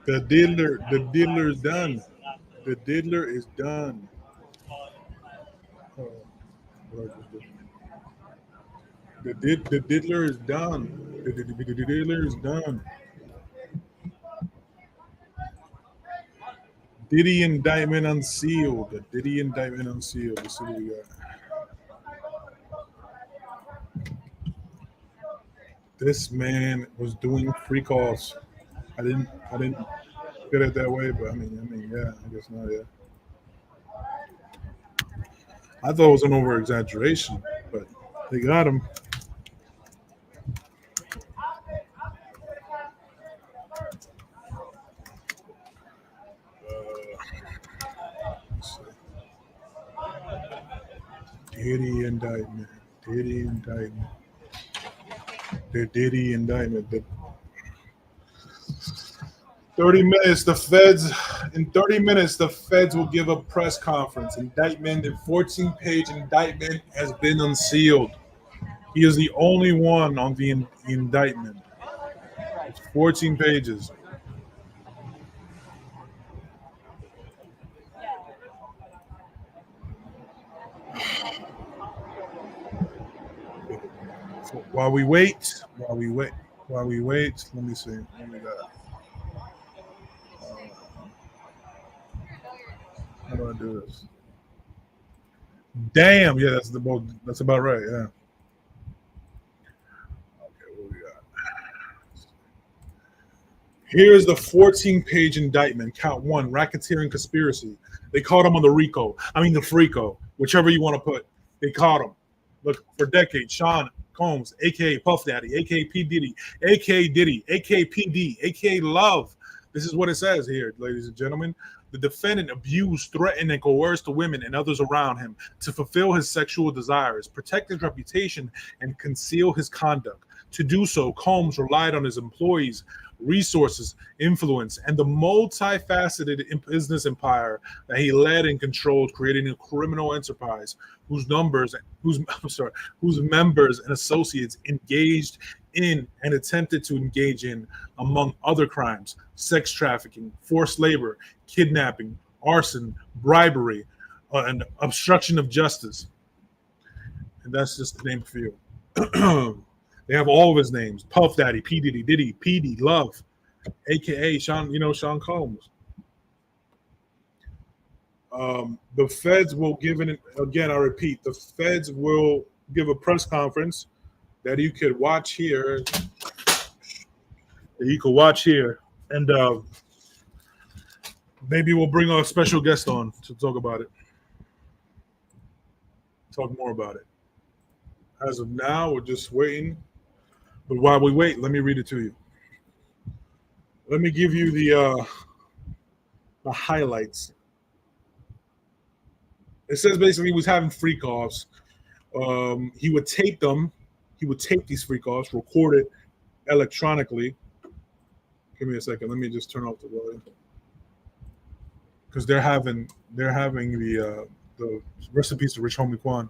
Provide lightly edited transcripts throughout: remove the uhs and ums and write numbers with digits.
The diddler is done. The diddler is done. Oh, what I just did. The diddler is done. The diddler is done. Diddy indictment unsealed. The Diddy indictment unsealed. Let's see what we got. This man was doing free calls. I didn't get it that way, but yeah, I guess not. Yeah, I thought it was an over exaggeration, but they got him. Diddy indictment. Diddy indictment. The Diddy indictment. The 30 minutes, the feds, in 30 minutes, the feds will give a press conference. Indictment, the 14-page indictment has been unsealed. He is the only one on the indictment. It's 14 pages. So while we wait, let me see. What we got? How do I do this? Damn, yeah, that's about right. Yeah. Okay, what we got? Here's the 14-page indictment. Count one: racketeering conspiracy. They caught him on the RICO. The FRICO, whichever you want to put. They caught him. Look, for decades, Sean Combs, aka Puff Daddy, aka P Diddy, aka Diddy, aka PD, aka Love. This is what it says here, ladies and gentlemen. The defendant abused, threatened, and coerced the women and others around him to fulfill his sexual desires, protect his reputation, and conceal his conduct. To do so, Combs relied on his employees, resources, influence, and the multifaceted business empire that he led and controlled, creating a criminal enterprise whose members and associates engaged in and attempted to engage in, among other crimes, sex trafficking, forced labor, kidnapping, arson, bribery, and obstruction of justice. And that's just the name for you. They have all of his names: Puff Daddy, P Diddy, Diddy, PD, Love, aka Sean Combs. The feds will give it again. I repeat, the feds will give a press conference that you could watch here. And maybe we'll bring a special guest on to talk about it, talk more about it. As of now, we're just waiting. But while we wait, let me read it to you. Let me give you the highlights. It says basically he was having freak offs. He would tape them. He would tape these freak offs, record it electronically. Give me a second. Let me just turn off the volume because they're having the rest in peace to Rich Homie Quan.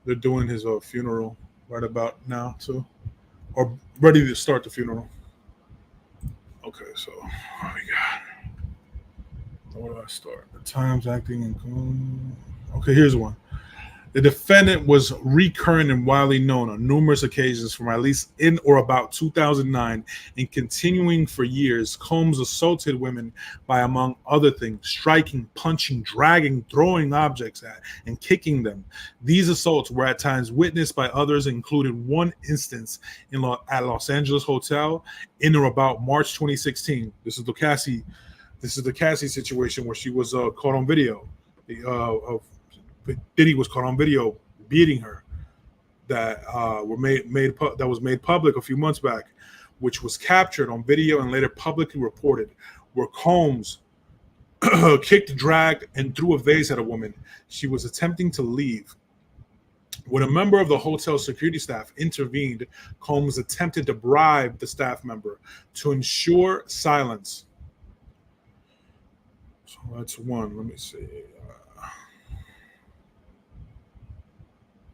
They're doing his funeral right about now too, or ready to start the funeral. Okay, so what we got? Where do I start? The Times acting in. Okay, here's one. The defendant was recurrent and widely known on numerous occasions from at least in or about 2009 and continuing for years. Combs assaulted women by, among other things, striking, punching, dragging, throwing objects at, and kicking them. These assaults were at times witnessed by others, including one instance at Los Angeles hotel in or about March 2016. This is the Cassie situation where she was caught on video. Diddy was caught on video beating her. That was made public a few months back, which was captured on video and later publicly reported, where Combs kicked, dragged, and threw a vase at a woman. She was attempting to leave. When a member of the hotel security staff intervened, Combs attempted to bribe the staff member to ensure silence. So that's one. Let me see.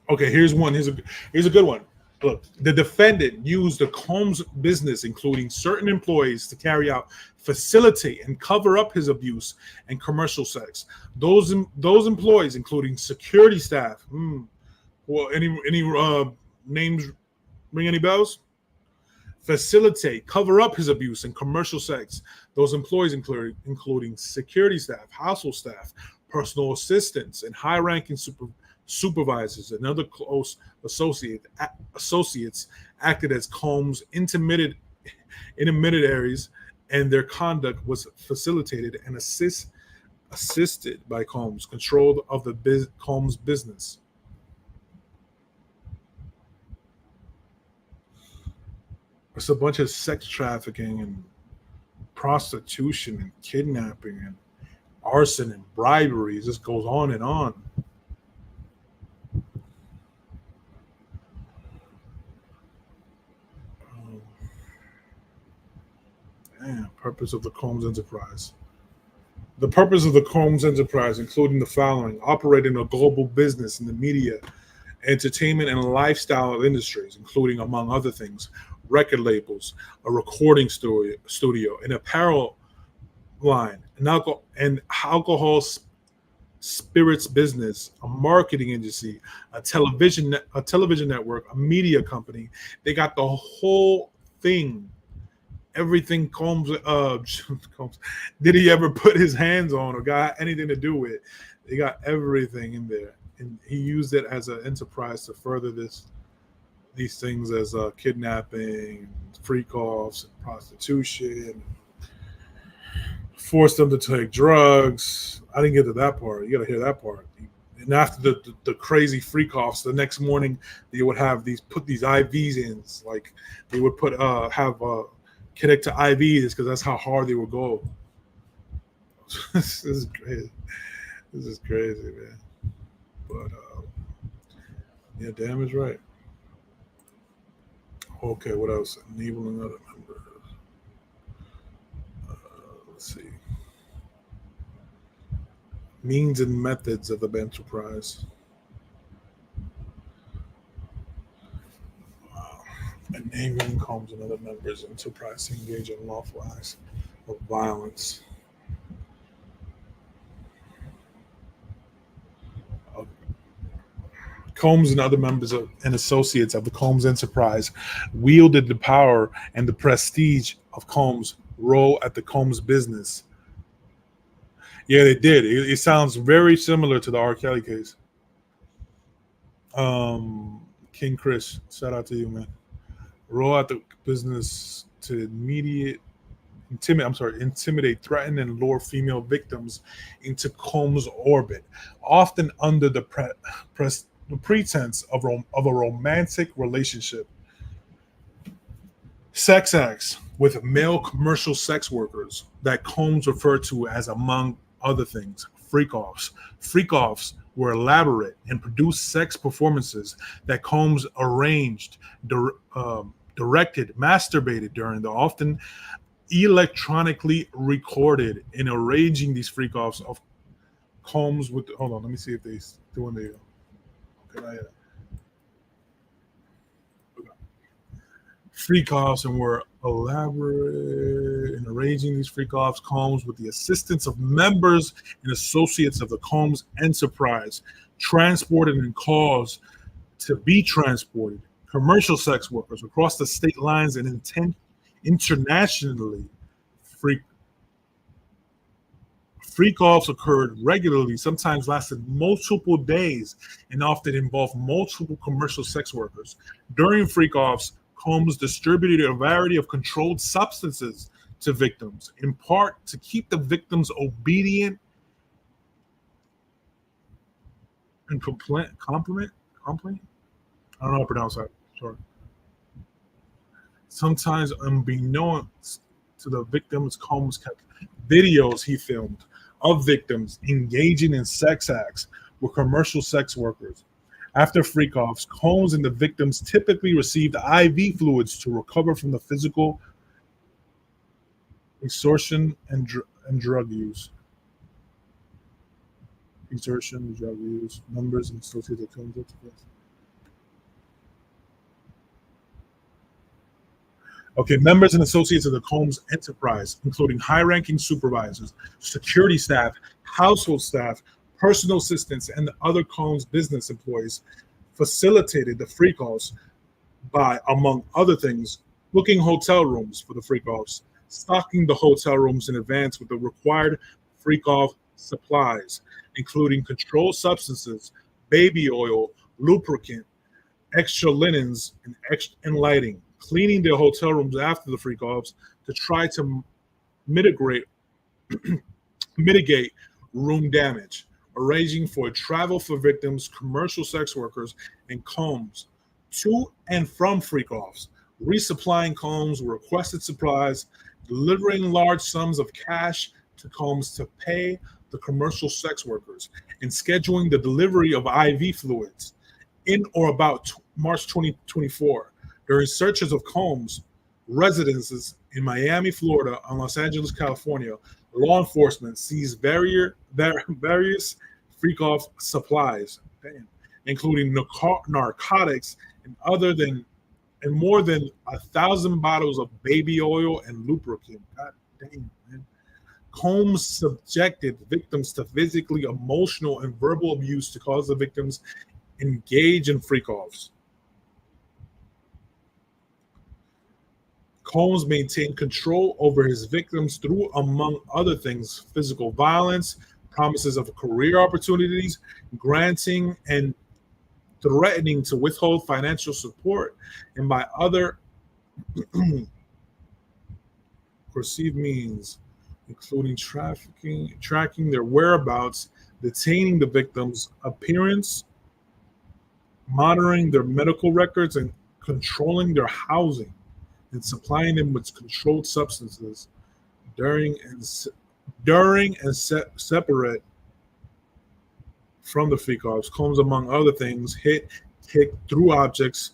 Okay, here's one. Here's a good one. Look, the defendant used the Combs business, including certain employees, to carry out, facilitate, and cover up his abuse and commercial sex. Those employees, including security staff. Well, any names ring any bells? Facilitate, cover up his abuse and commercial sex. Those employees including security staff, household staff, personal assistants, and high-ranking supervisors and other close associates acted as Combs' intermediaries, and their conduct was facilitated and assisted by Combs' control of the Combs business. It's a bunch of sex trafficking and prostitution and kidnapping and arson and bribery. It just goes on and on. Purpose of the Combs enterprise. The purpose of the Combs enterprise, including the following: operating a global business in the media, entertainment, and lifestyle industries, including, among other things, record labels, a recording studio, an apparel line, an alcohol spirits business, a marketing agency, a television network, a media company. They got the whole thing. Everything Combs did he ever put his hands on or got anything to do with. They got everything in there, and he used it as an enterprise to further these things as kidnapping, freak-offs, and prostitution. Forced them to take drugs. I didn't get to that part. You got to hear that part. And after the crazy freak-offs, the next morning they would have put these IVs in. Like they would connect to IVs because that's how hard they would go. This is crazy. This is crazy, man. But yeah, damn is right. Okay, what else? Enabling other members. Let's see. Means and methods of the enterprise. Enabling Combs and other members of enterprise to engage in lawful acts of violence. Combs and other members and associates of the Combs enterprise wielded the power and the prestige of Combs' role at the Combs business. Yeah, they did. It sounds very similar to the R. Kelly case. King Chris, shout out to you, man. Role at the business to intimidate, threaten, and lure female victims into Combs' orbit, often under the pretense of a romantic relationship. Sex acts with male commercial sex workers that Combs referred to as, among other things, freak-offs. Freak-offs were elaborate and produced sex performances that Combs arranged, directed, masturbated during, the often electronically recorded. In arranging these freak-offs of Combs with, hold on, let me see if they doing the, okay, freak-offs and were elaborate in arranging these freak-offs. Combs, with the assistance of members and associates of the Combs enterprise, transported and caused to be transported commercial sex workers across the state lines and internationally. Freak-offs occurred regularly, sometimes lasted multiple days, and often involved multiple commercial sex workers. During freak-offs, Combs distributed a variety of controlled substances to victims, in part to keep the victims obedient and compliant. I don't know how to pronounce that. Sorry. Sometimes, unbeknownst to the victims, Combs kept videos he filmed of victims engaging in sex acts with commercial sex workers. After freak-offs, Combs and the victims typically received IV fluids to recover from the physical exertion and drug use. Exertion, drug use, numbers and associated Okay, members and associates of the Combs enterprise, including high-ranking supervisors, security staff, household staff, personal assistants, and the other Combs business employees, facilitated the freak-offs by, among other things, booking hotel rooms for the freak-offs, stocking the hotel rooms in advance with the required freak-off supplies, including controlled substances, baby oil, lubricant, extra linens, and lighting, cleaning their hotel rooms after the freak-offs to try to mitigate mitigate room damage, arranging for travel for victims, commercial sex workers, and Combs to and from freak-offs, resupplying Combs with requested supplies, delivering large sums of cash to Combs to pay the commercial sex workers, and scheduling the delivery of IV fluids. In or about March 2024, during searches of Combs' residences in Miami, Florida, and Los Angeles, California, law enforcement seized various freak-off supplies, including narcotics and more than 1,000 bottles of baby oil and lubricant. God damn, man. Combs subjected victims to physically, emotional, and verbal abuse to cause the victims engage in freak-offs. Combs maintained control over his victims through, among other things, physical violence, promises of career opportunities, granting and threatening to withhold financial support, and by other perceived means, including tracking their whereabouts, detaining the victim's appearance, monitoring their medical records, and controlling their housing, and supplying them with controlled substances during and separate from the freak-offs. Combs, among other things, kicked through objects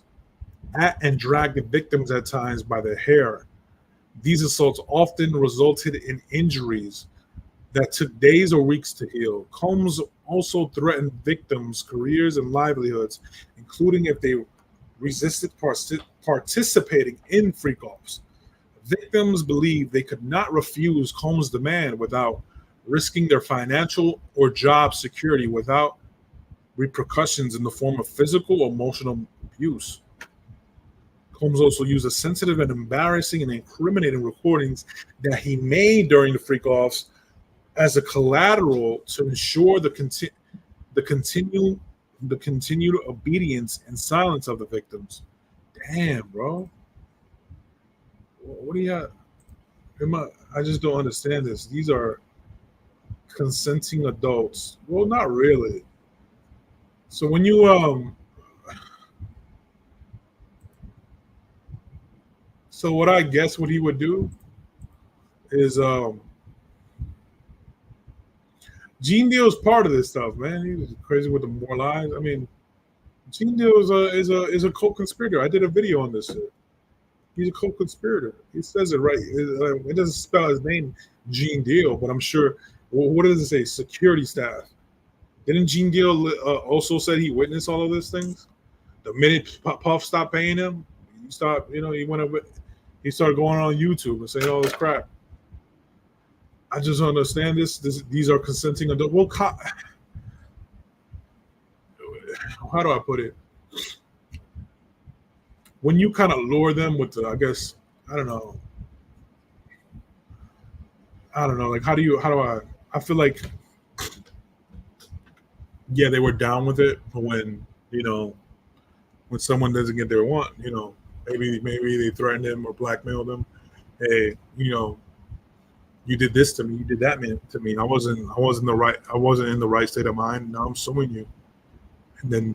at and dragged the victims at times by their hair. These assaults often resulted in injuries that took days or weeks to heal. Combs also threatened victims' careers and livelihoods, including if they resisted participating in freak-offs. Victims believed they could not refuse Combs' demand without risking their financial or job security without repercussions in the form of physical or emotional abuse. Combs also used sensitive and embarrassing and incriminating recordings that he made during the freak-offs as a collateral to ensure the continued obedience and silence of the victims. Damn, bro. What do you have? I just don't understand this. These are consenting adults. Well, not really. So when you so what I guess what he would do is Gene Deal's part of this stuff, man. He was crazy with the more lies. I mean, Gene Deal is a co-conspirator. I did a video on this shit. He's a co-conspirator. He says it right. It doesn't spell his name, Gene Deal, but I'm sure. Well, what does it say? Security staff. Didn't Gene Deal also said he witnessed all of these things? The minute Puff stopped paying him, he stopped. He started going on YouTube and saying all this crap. I just don't understand this. These are consenting adults. Well, how do I put it? When you kind of lure them with the, I guess, I don't know. Like, how do I feel like, yeah, they were down with it, but when someone doesn't get their want, maybe they threaten them or blackmail them. Hey, you did this to me, you did that to me. I wasn't in the right state of mind. Now I'm suing you. And then,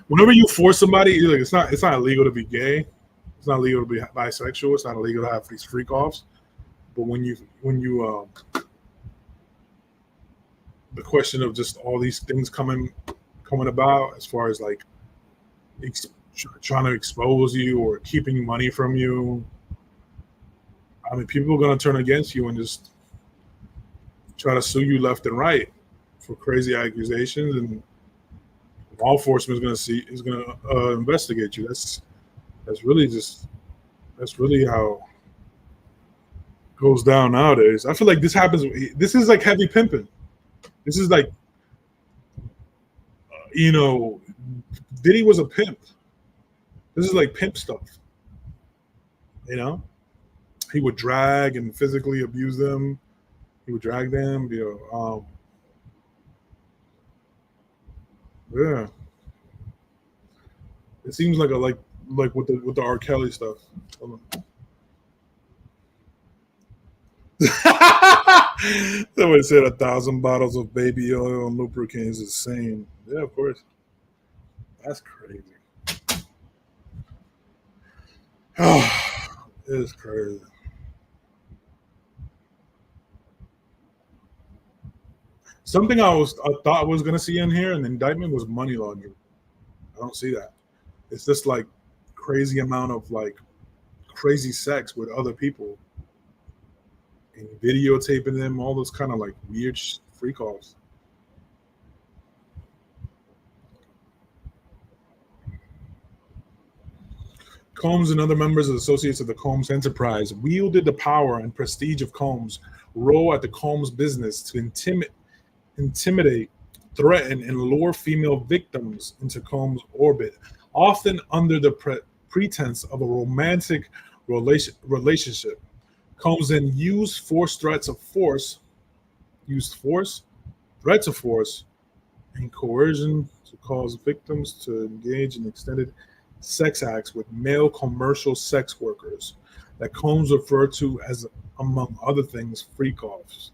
whenever you force somebody, like it's not illegal to be gay. It's not illegal to be bisexual. It's not illegal to have these freak-offs. But when you the question of just all these things coming about, as far as like trying to expose you or keeping money from you, I mean, people are going to turn against you and just try to sue you left and right for crazy accusations, and law enforcement is going to investigate you. That's really just That's really how it goes down nowadays. I feel like this happens. This is like heavy pimping. This is like, you know, Diddy was a pimp. This is like pimp stuff. You know, he would drag and physically abuse them. He would drag them. Yeah. It seems like a like with the R. Kelly stuff. Somebody said 1,000 bottles of baby oil and lubricant is insane. Yeah, of course. That's crazy. It's crazy. Something I thought I was gonna see in here in the indictment was money laundering. I don't see that. It's just like crazy amount of like crazy sex with other people and videotaping them, all those kind of like weird freak offs. Combs and other members of the Associates of the Combs Enterprise wielded the power and prestige of Combs' role at the Combs business to intimidate, threaten, and lure female victims into Combs' orbit, often under the pretense of a romantic relationship. Combs then used force, threats of force, and coercion to cause victims to engage in extended sex acts with male commercial sex workers that Combs referred to as, among other things, freak offs.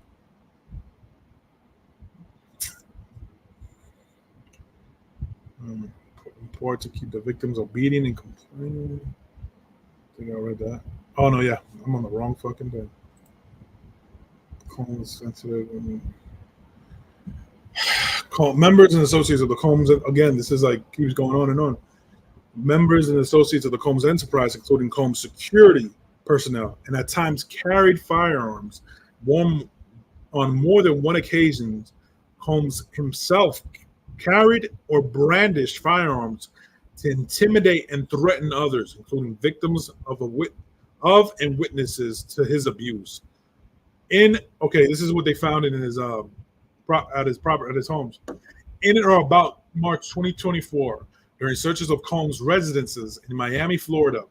Important to keep the victims obedient and compliant. I think I read that. Oh no, yeah, I'm on the wrong fucking day. Combs sensitive. Members and associates of the Combs. Again, this is like keeps going on and on. Members and associates of the Combs enterprise, including Combs security personnel, and at times carried firearms. One on more than one occasion, Combs himself carried or brandished firearms to intimidate and threaten others, including victims of and witnesses to his abuse. This is what they found in his at his homes. In or about March 2024, during searches of Combs' residences in Miami, Florida,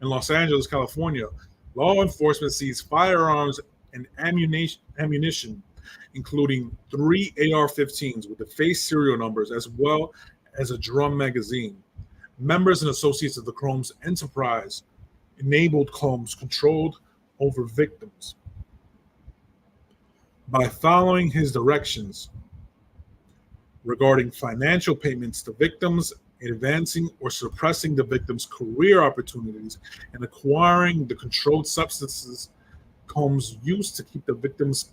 and Los Angeles, California, law enforcement seized firearms and ammunition, including 3 AR-15s with the face serial numbers, as well as a drum magazine. Members and associates of the Combs enterprise enabled Combs controlled over victims by following his directions regarding financial payments to victims, advancing or suppressing the victim's career opportunities, and acquiring the controlled substances Combs used to keep the victims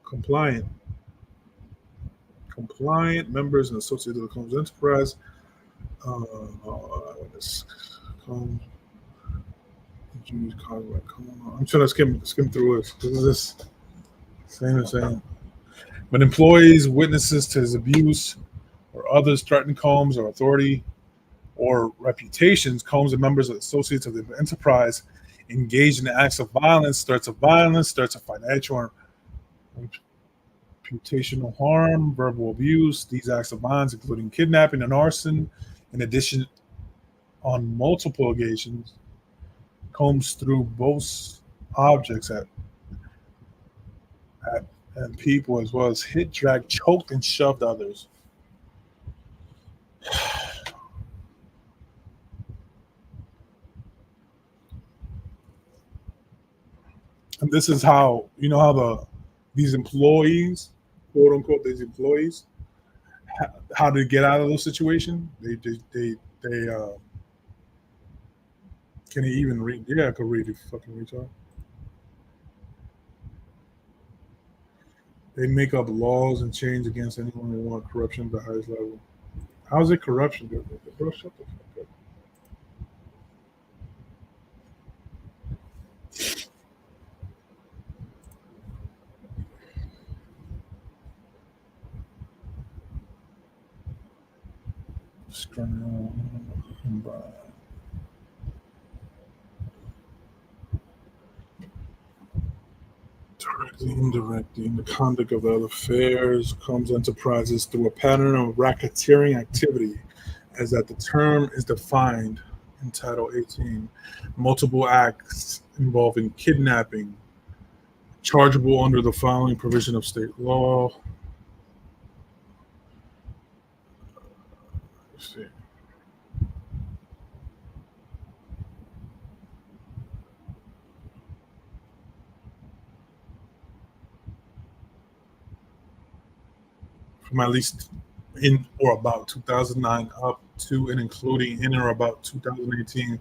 compliant. Compliant members and associates of the Combs enterprise. Combs. I'm trying to skim through this. This is this same. When employees, witnesses to his abuse, or others threaten Combs or authority or reputations, Combs and members of associates of the enterprise engage in acts of violence, threats of financial or reputational harm, verbal abuse. These acts of violence, including kidnapping and arson, in addition, on multiple occasions, Combs threw both objects at people, as well as hit, dragged, choked, and shoved others. And this is how these employees, quote unquote, how to get out of those situations. They can he even read? Yeah, I could read if fucking retard. They make up laws and change against anyone who want corruption at the highest level. How is it corruption? Bro, shut the fuck up. Directly, indirectly, in the conduct of other affairs, comes enterprises through a pattern of racketeering activity, as that the term is defined in Title 18. Multiple acts involving kidnapping, chargeable under the following provision of state law. Let's see. From at least in or about 2009 up to and including in or about 2018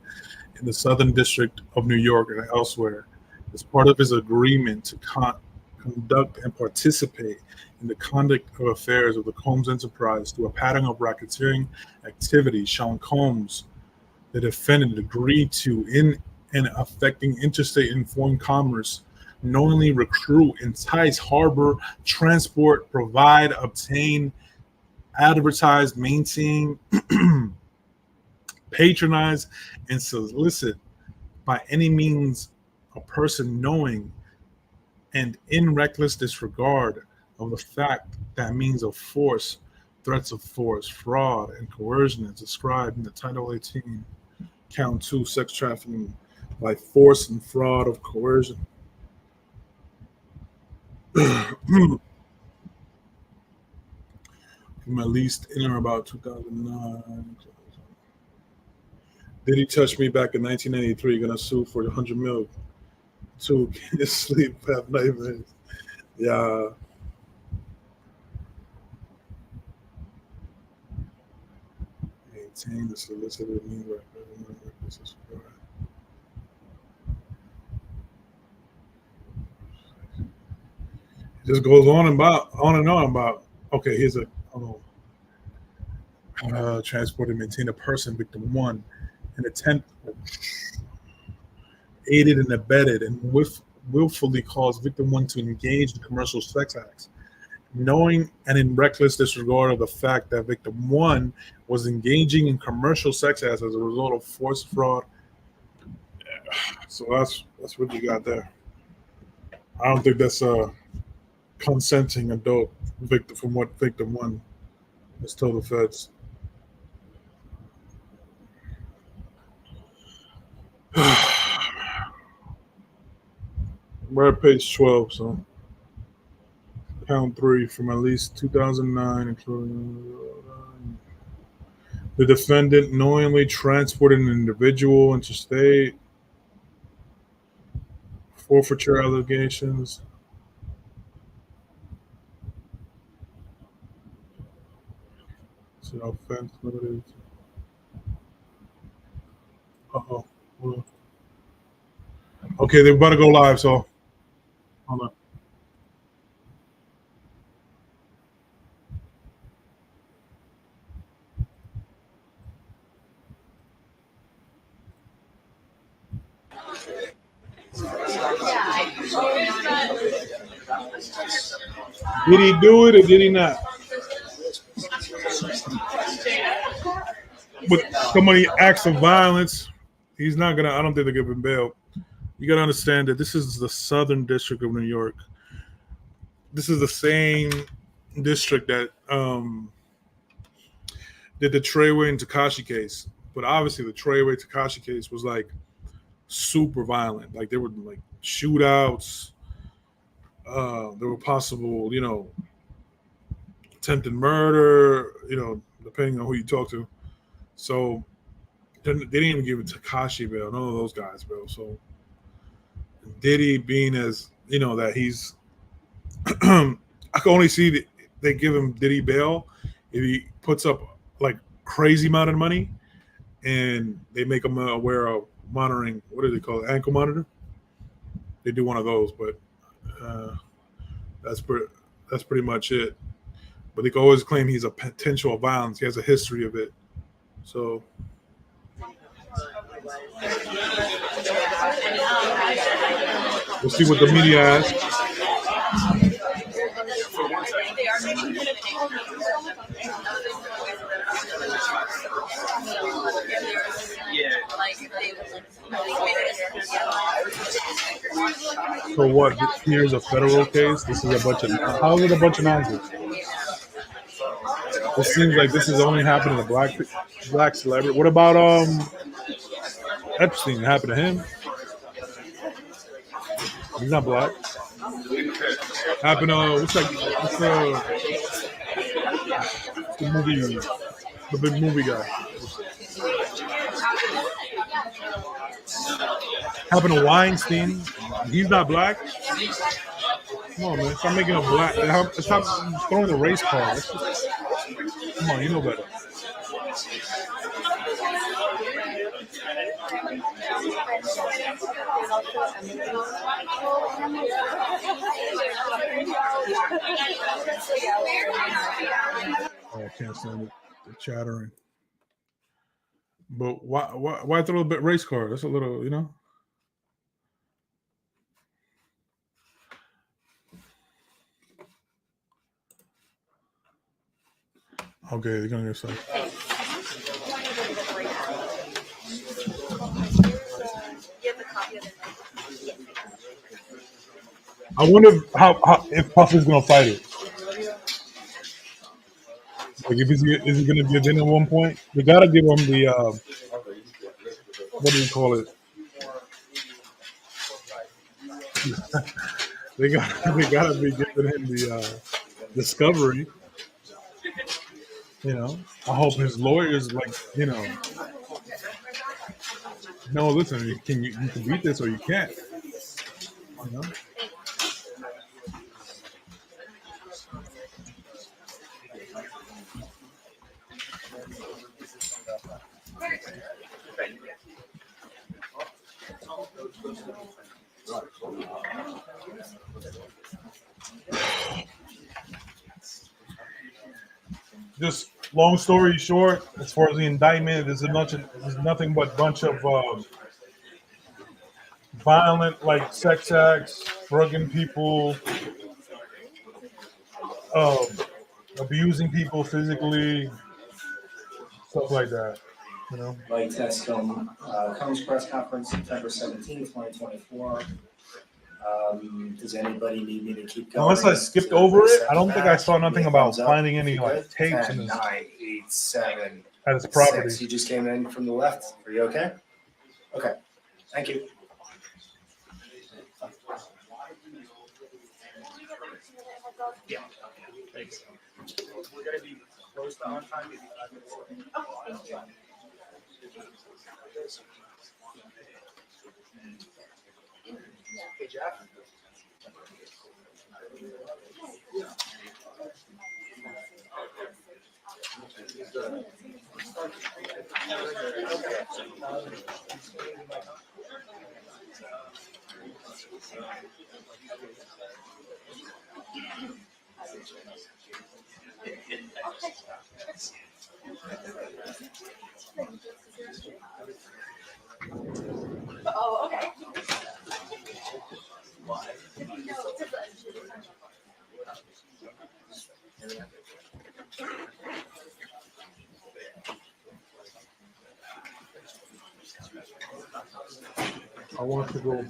in the Southern District of New York and elsewhere, as part of his agreement to conduct and participate in the conduct of affairs of the Combs enterprise through a pattern of racketeering activity. Sean Combs, the defendant, agreed to in and affecting interstate and foreign commerce, knowingly recruit, entice, harbor, transport, provide, obtain, advertise, maintain, patronize, and solicit by any means a person knowing and in reckless disregard of the fact that means of force, threats of force, fraud, and coercion as described in the Title 18, Count 2, sex trafficking by force and fraud of coercion. From at least in or about 2009. Diddy touched me back in 1993. Gonna sue for 100 mil. Two, can't sleep, have nightmares. Yeah. Maintain the solicited means right. It just goes on and on about. Okay, here's a transport and maintain a person, victim one, an attempt aided and abetted and willfully caused victim one to engage in commercial sex acts, knowing and in reckless disregard of the fact that victim one was engaging in commercial sex acts as a result of force, fraud. So that's what you got there. I don't think that's a consenting adult victim from what victim one has told the feds. We're at page 12, so count 3 from at least 2009, including the defendant knowingly transported an individual interstate, forfeiture allegations. It's an offense limited. Uh-oh. Okay, they're about to go live, so hold on. Did he do it or did he not? With somebody acts of violence, he's not gonna. I don't think they're giving bail. You gotta understand that this is the Southern District of New York. This is the same district that did the Treyway and Tekashi case, but obviously the Treyway Tekashi case was like super violent. Like there were like shootouts. There were possible, attempted murder. Depending on who you talk to. So they didn't even give it Tekashi bail. None of those guys bail. So Diddy being as that he's, I can only see that they give him Diddy bail if he puts up like crazy amount of money, and they make him aware of monitoring. What do they call it? Ankle monitor. They do one of those, but that's pretty much it. But they can always claim he's a potential of violence. He has a history of it. So we'll see what the media asks. So what? Here's a federal case. This is a bunch of. How is it a bunch of nonsense? It seems like this is only happening to black celebrity. What about Epstein? It happened to him. He's not black. Happened to what's the movie? The big movie guy. Happened to Weinstein. He's not black. Come on, man. Stop making a black. Stop throwing the race card. Come on, you know better. Oh, I can't stand it. The chattering. But why throw a bit race card? That's a little, you know. Okay, they're gonna get some. I wonder if Puff is gonna fight it. Like, is he gonna give in at one point? They gotta give him the what do you call it? they gotta be giving him the discovery. You know, I hope his lawyers no, listen, you can beat this or you can't. You know. Just long story short, as far as the indictment, there's nothing but bunch of violent, like sex acts, drugging people, abusing people physically, stuff like that. You know. Light test film Congress press conference September 17th, 2024. Does anybody need me to keep going? Unless I skipped over it, I don't think I saw nothing about finding any like tapes 10, 9, 8, 7, at his property. 6. You just came in from the left. Are you okay? Okay. Thank you. Yeah. Thanks. We're going to be close to on time. Maybe 5 minutes. Oh, thank you. Hey, Jeff. Oh, okay. I want to go.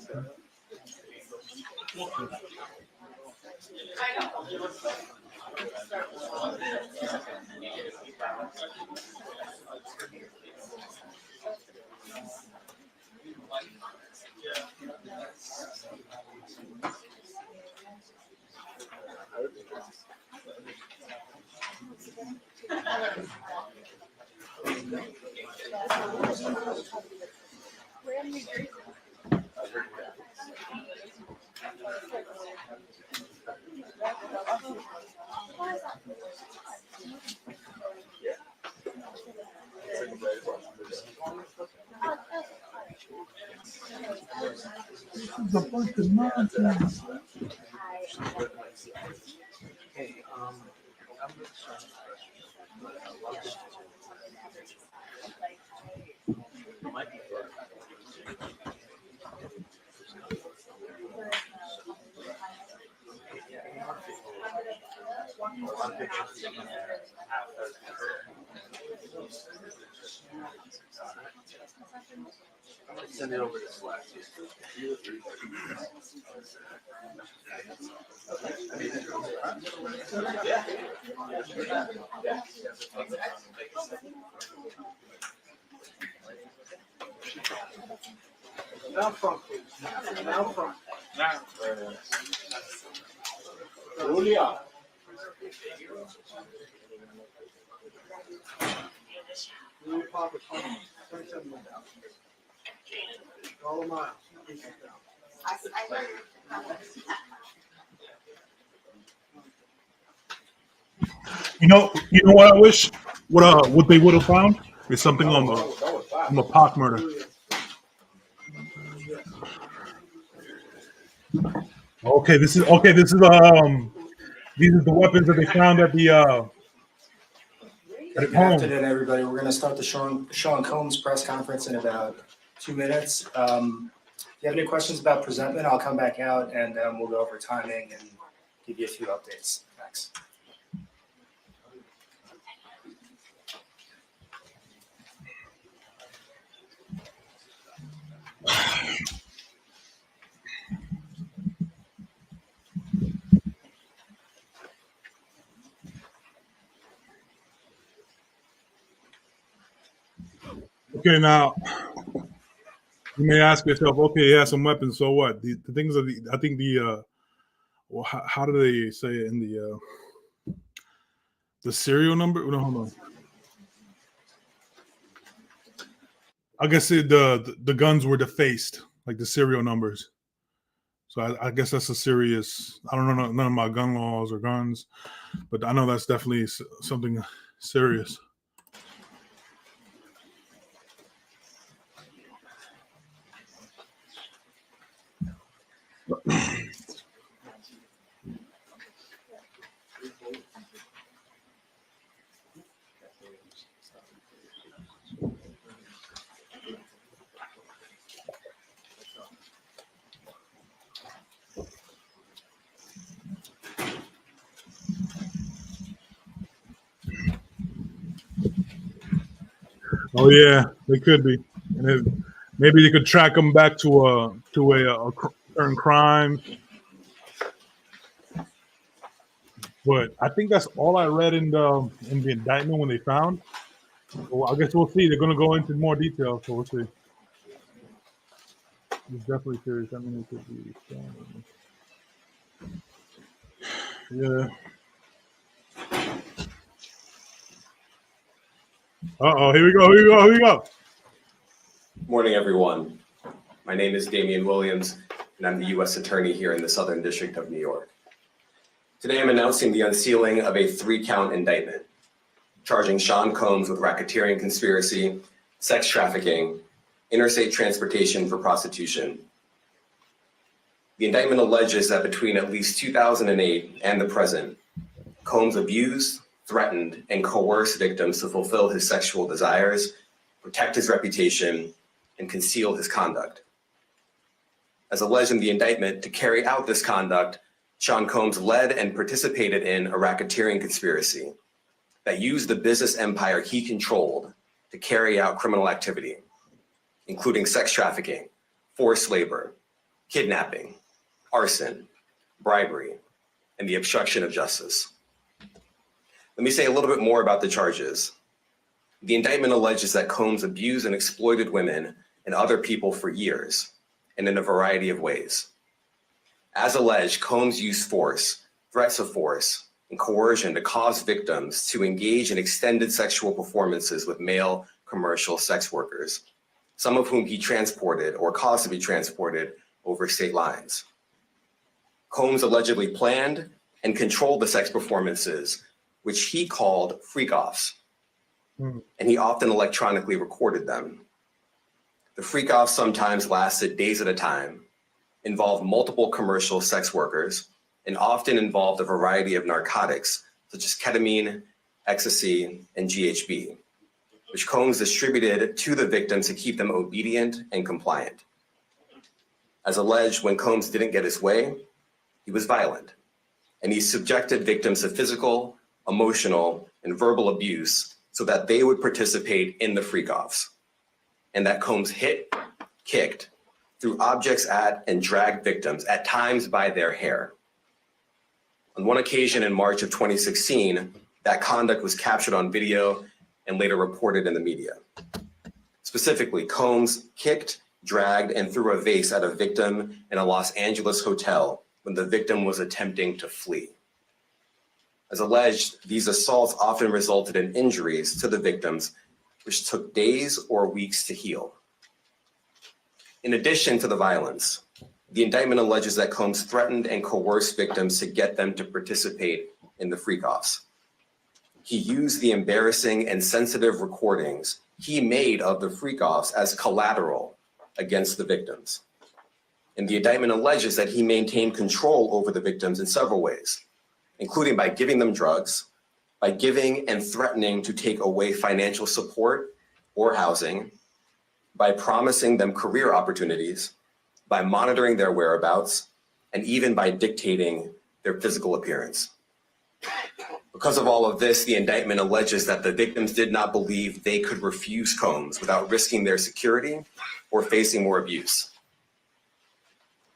This is a bunch of nonsense. Hey, Send it over to Slack. Now front, please. Now front. Now. Julia. Julia Papa, 27 down. All miles. You know what I wish? What they would have found is something on the Pac murder. Okay, this is these are the weapons that they found at the Good afternoon, everybody. We're going to start the Sean Combs press conference in about 2 minutes. If you have any questions about presentment, I'll come back out and we'll go over timing and give you a few updates. Thanks. Okay, now you may ask yourself, okay, he has some weapons, so what? The things are I think well, how do they say it in the serial number? No, hold on. I guess the guns were defaced, like the serial numbers. So I guess that's a serious. I don't know none of my gun laws or guns, but I know that's definitely something serious. Oh yeah, they could be, and maybe they could track them back to a certain crime. But I think that's all I read in the indictment when they found. Well, I guess we'll see. They're going to go into more detail, so we'll see. It's definitely serious. I mean, it could be. Yeah. Uh-oh, here we go. Morning, everyone. My name is Damian Williams, and I'm the U.S. Attorney here in the Southern District of New York. Today, I'm announcing the unsealing of a 3-count indictment, charging Sean Combs with racketeering conspiracy, sex trafficking, interstate transportation for prostitution. The indictment alleges that between at least 2008 and the present, Combs abused, threatened, and coerced victims to fulfill his sexual desires, protect his reputation, and conceal his conduct. As alleged in the indictment, to carry out this conduct, Sean Combs led and participated in a racketeering conspiracy that used the business empire he controlled to carry out criminal activity, including sex trafficking, forced labor, kidnapping, arson, bribery, and the obstruction of justice. Let me say a little bit more about the charges. The indictment alleges that Combs abused and exploited women and other people for years, and in a variety of ways. As alleged, Combs used force, threats of force, and coercion to cause victims to engage in extended sexual performances with male commercial sex workers, some of whom he transported or caused to be transported over state lines. Combs allegedly planned and controlled the sex performances, which he called freak-offs, and he often electronically recorded them. The freak-offs sometimes lasted days at a time, involved multiple commercial sex workers, and often involved a variety of narcotics, such as ketamine, ecstasy, and GHB, which Combs distributed to the victims to keep them obedient and compliant. As alleged, when Combs didn't get his way, he was violent, and he subjected victims to physical, emotional, and verbal abuse so that they would participate in the freak-offs, and that Combs hit, kicked, threw objects at, and dragged victims, at times by their hair. On one occasion in March of 2016, that conduct was captured on video and later reported in the media. Specifically, Combs kicked, dragged, and threw a vase at a victim in a Los Angeles hotel when the victim was attempting to flee. As alleged, these assaults often resulted in injuries to the victims, which took days or weeks to heal. In addition to the violence, the indictment alleges that Combs threatened and coerced victims to get them to participate in the freak-offs. He used the embarrassing and sensitive recordings he made of the freak-offs as collateral against the victims. And the indictment alleges that he maintained control over the victims in several ways, including by giving them drugs, by giving and threatening to take away financial support or housing, by promising them career opportunities, by monitoring their whereabouts, and even by dictating their physical appearance. Because of all of this, the indictment alleges that the victims did not believe they could refuse Combs without risking their security or facing more abuse.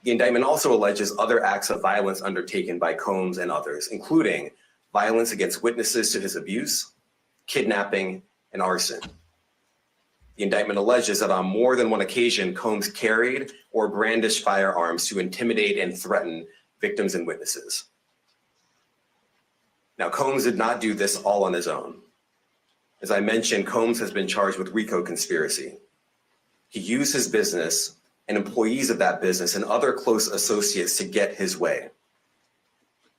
The indictment also alleges other acts of violence undertaken by Combs and others, including violence against witnesses to his abuse, kidnapping, and arson. The indictment alleges that on more than one occasion, Combs carried or brandished firearms to intimidate and threaten victims and witnesses. Now, Combs did not do this all on his own. As I mentioned, Combs has been charged with RICO conspiracy. He used his business and employees of that business and other close associates to get his way.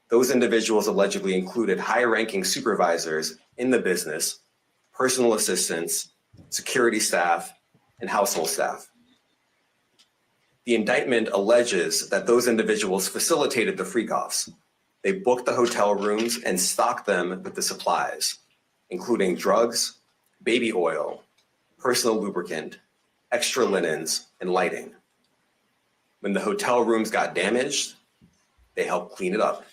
Those individuals allegedly included high-ranking supervisors in the business, personal assistants, security staff, and household staff. The indictment alleges that those individuals facilitated the freak-offs. They booked the hotel rooms and stocked them with the supplies, including drugs, baby oil, personal lubricant, extra linens, and lighting. When the hotel rooms got damaged, they helped clean it up.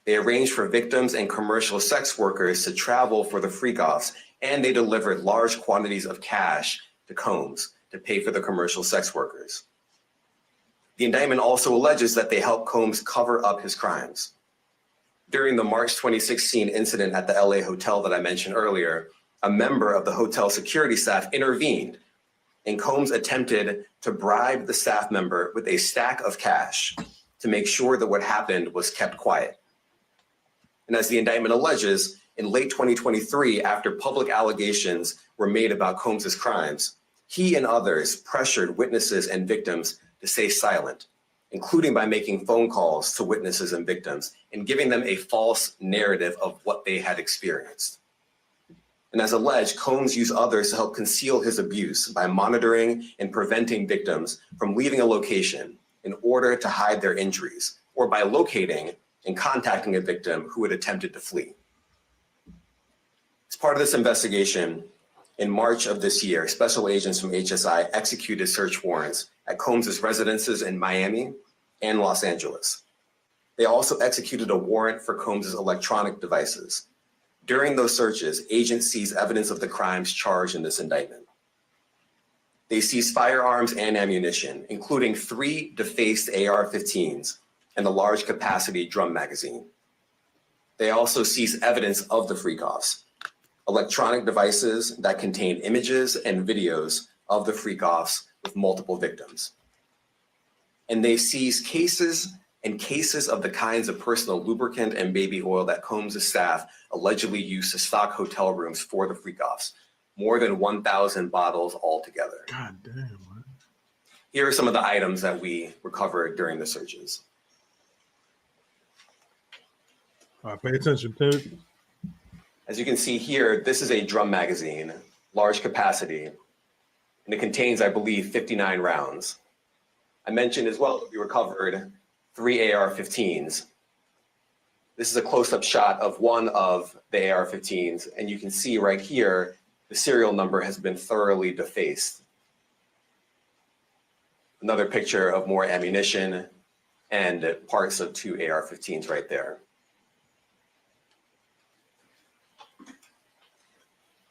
They arranged for victims and commercial sex workers to travel for the freak-offs, and they delivered large quantities of cash to Combs to pay for the commercial sex workers. The indictment also alleges that they helped Combs cover up his crimes. During the March 2016 incident at the LA hotel that I mentioned earlier, a member of the hotel security staff intervened, and Combs attempted to bribe the staff member with a stack of cash to make sure that what happened was kept quiet. And as the indictment alleges, in late 2023, after public allegations were made about Combs's crimes, he and others pressured witnesses and victims to stay silent, including by making phone calls to witnesses and victims and giving them a false narrative of what they had experienced. And as alleged, Combs used others to help conceal his abuse by monitoring and preventing victims from leaving a location in order to hide their injuries, or by locating and contacting a victim who had attempted to flee. As part of this investigation, in March of this year, special agents from HSI executed search warrants at Combs's residences in Miami and Los Angeles. They also executed a warrant for Combs's electronic devices. During those searches, agents seized evidence of the crimes charged in this indictment. They seized firearms and ammunition, including 3 defaced AR-15s and a large capacity drum magazine. They also seized evidence of the freak-offs, electronic devices that contain images and videos of the freak-offs with multiple victims. And they seized cases and cases of the kinds of personal lubricant and baby oil that Combs' staff allegedly used to stock hotel rooms for the freak-offs, more than 1,000 bottles altogether. God damn, man. Here are some of the items that we recovered during the searches. All right, pay attention, Tim. As you can see here, this is a drum magazine, large capacity, and it contains, I believe, 59 rounds. I mentioned as well that we recovered 3 AR-15s. This is a close-up shot of one of the AR-15s, and you can see right here, the serial number has been thoroughly defaced. Another picture of more ammunition and parts of 2 AR-15s right there.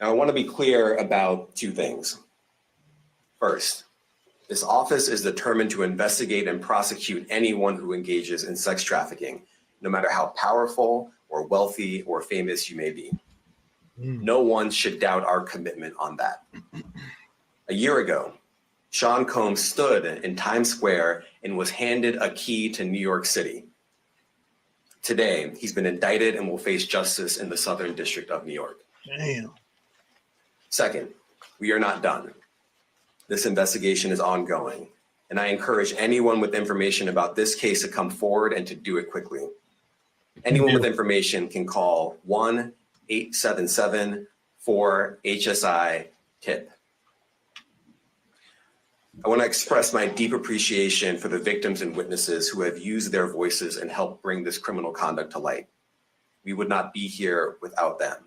Now, I want to be clear about 2 things. First, This office is determined to investigate and prosecute anyone who engages in sex trafficking, no matter how powerful or wealthy or famous you may be. No one should doubt our commitment on that. A year ago, Sean Combs stood in Times Square and was handed a key to New York City. Today, he's been indicted and will face justice in the Southern District of New York. Damn. Second, we are not done. This investigation is ongoing, and I encourage anyone with information about this case to come forward and to do it quickly. Anyone with information can call 1-877-4-HSI-TIP. I want to express my deep appreciation for the victims and witnesses who have used their voices and helped bring this criminal conduct to light. We would not be here without them.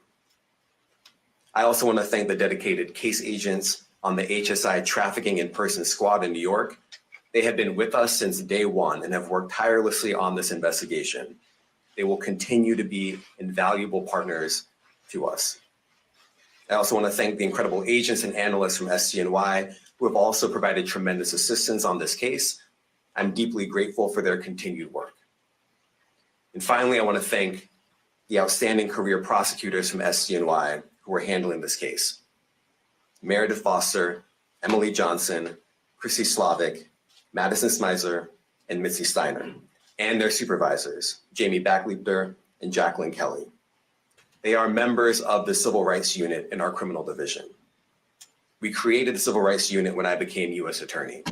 I also want to thank the dedicated case agents on the HSI Trafficking in Person Squad in New York. They have been with us since day one and have worked tirelessly on this investigation. They will continue to be invaluable partners to us. I also want to thank the incredible agents and analysts from SDNY who have also provided tremendous assistance on this case. I'm deeply grateful for their continued work. And finally, I want to thank the outstanding career prosecutors from SDNY who are handling this case. Meredith Foster, Emily Johnson, Chrissy Slavic, Madison Smizer, and Mitzi Steiner, and their supervisors, Jamie Backleiter and Jacqueline Kelly. They are members of the Civil Rights Unit in our criminal division. We created the Civil Rights Unit when I became U.S. Attorney.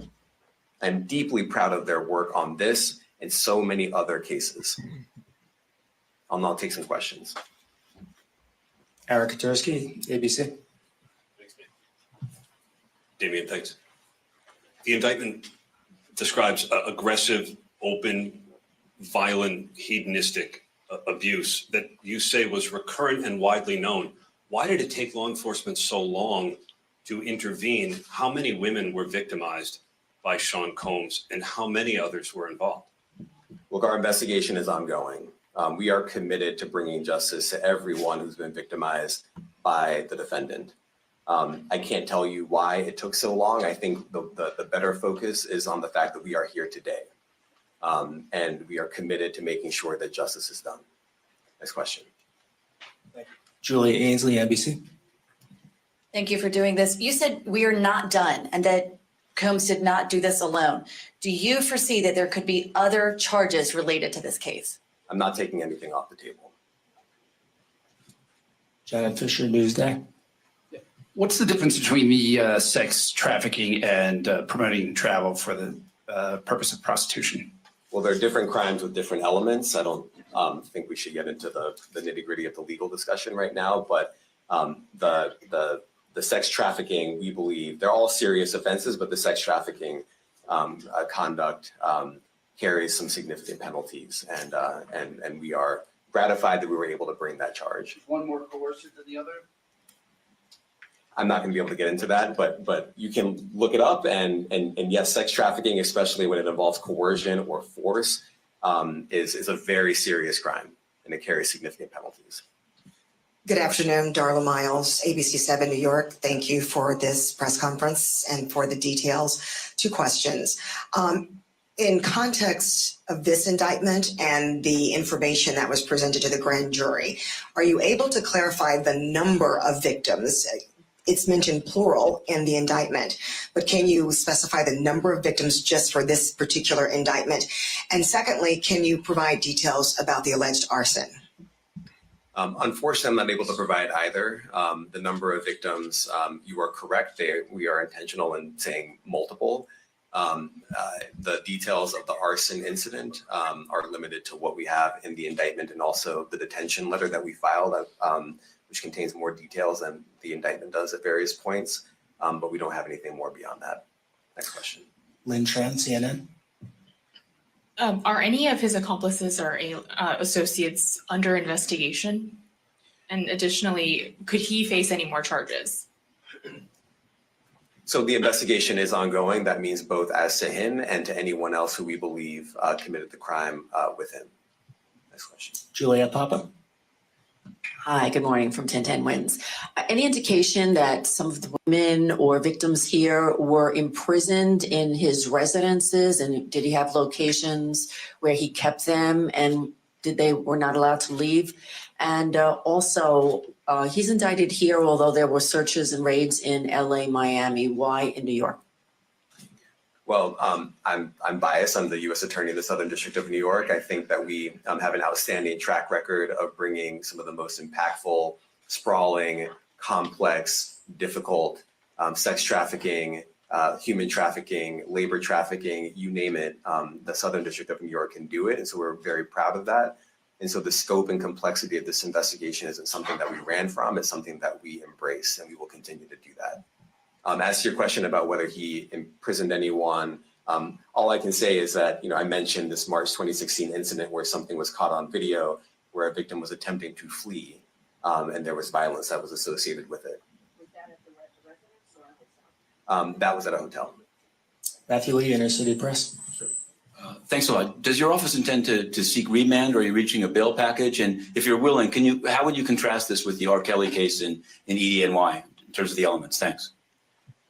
I'm deeply proud of their work on this and so many other cases. I'll now take some questions. Eric Katursky, ABC. Thanks, man. Damian, thanks. The indictment describes aggressive, open, violent, hedonistic abuse that you say was recurrent and widely known. Why did it take law enforcement so long to intervene? How many women were victimized by Sean Combs and how many others were involved? Look, our investigation is ongoing. We are committed to bringing justice to everyone who's been victimized by the defendant. I can't tell you why it took so long. I think the better focus is on the fact that we are here today. And we are committed to making sure that justice is done. Next question. Julia Ainsley, NBC. Thank you for doing this. You said we are not done and that Combs did not do this alone. Do you foresee that there could be other charges related to this case? I'm not taking anything off the table. Janet Fisher, Newsday. What's the difference between the sex trafficking and promoting travel for the purpose of prostitution? Well, there are different crimes with different elements. I don't think we should get into the nitty-gritty of the legal discussion right now, but the sex trafficking, we believe, they're all serious offenses, but the sex trafficking conduct carries some significant penalties, and we are gratified that we were able to bring that charge. Is one more coercive than the other? I'm not going to be able to get into that, but you can look it up, and yes, sex trafficking, especially when it involves coercion or force, is a very serious crime, and it carries significant penalties. Good afternoon, Darla Miles, ABC 7 New York. Thank you for this press conference and for the details. 2 questions. In context of this indictment and the information that was presented to the grand jury, are you able to clarify the number of victims? It's mentioned plural in the indictment, but can you specify the number of victims just for this particular indictment? And secondly, can you provide details about the alleged arson? Unfortunately, I'm not able to provide either. The number of victims, you are correct. We are intentional in saying multiple. The details of the arson incident are limited to what we have in the indictment and also the detention letter that we filed, which contains more details than the indictment does at various points, but we don't have anything more beyond that. Next question. Lynn Tran, CNN. Are any of his accomplices or associates under investigation? And additionally, could he face any more charges? So the investigation is ongoing. That means both as to him and to anyone else who we believe committed the crime with him. Next question. Juliet Papa. Hi, good morning from 1010 Wins. Any indication that some of the women or victims here were imprisoned in his residences? And did he have locations where he kept them and they were not allowed to leave? And also, he's indicted here, although there were searches and raids in LA, Miami. Why in New York? Well, I'm biased. I'm the U.S. Attorney in the Southern District of New York. I think that we have an outstanding track record of bringing some of the most impactful, sprawling, complex, difficult sex trafficking, human trafficking, labor trafficking, you name it. The Southern District of New York can do it, and so we're very proud of that. And so the scope and complexity of this investigation isn't something that we ran from. It's something that we embrace, and we will continue to do that. As to your question about whether he imprisoned anyone, all I can say is that, I mentioned this March 2016 incident where something was caught on video where a victim was attempting to flee, and there was violence that was associated with it. Was that at the residence or at the That was at a hotel. Matthew Lee, Inner City Press. Thanks a lot. Does your office intend to seek remand, or are you reaching a bail package? And if you're willing, how would you contrast this with the R. Kelly case in EDNY in terms of the elements? Thanks.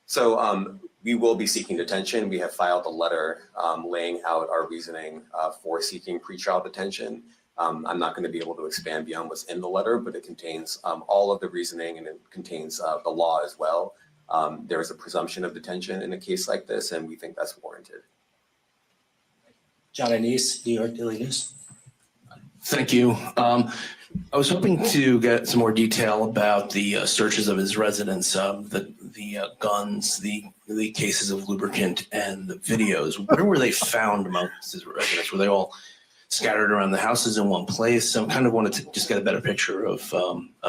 So we will be seeking detention. We have filed a letter laying out our reasoning for seeking pretrial detention. I'm not going to be able to expand beyond what's in the letter, but it contains all of the reasoning, and it contains the law as well. There is a presumption of detention in a case like this, and we think that's warranted. John Anise, New York Daily News. Thank you. I was hoping to get some more detail about the searches of his residence, the guns, the cases of lubricant, and the videos. Where were they found amongst his residence? Were they all scattered around the houses in one place? I kind of wanted to just get a better picture of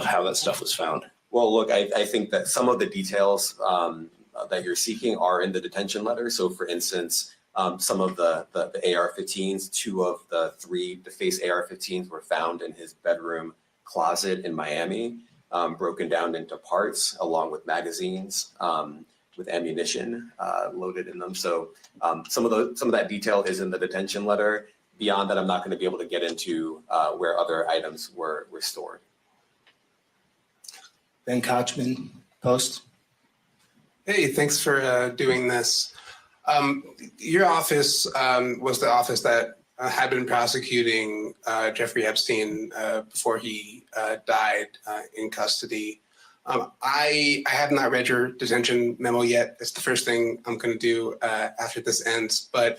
how that stuff was found. Well, look, I think that some of the details that you're seeking are in the detention letter. So, for instance, some of the AR-15s, 2 of the 3 defaced AR-15s were found in his bedroom closet in Miami, broken down into parts along with magazines with ammunition loaded in them. So some of that detail is in the detention letter. Beyond that, I'm not going to be able to get into where other items were stored. Ben Kochman, Post. Hey, thanks for doing this. Your office was the office that had been prosecuting Jeffrey Epstein before he died in custody. I have not read your detention memo yet. It's the first thing I'm going to do after this ends. But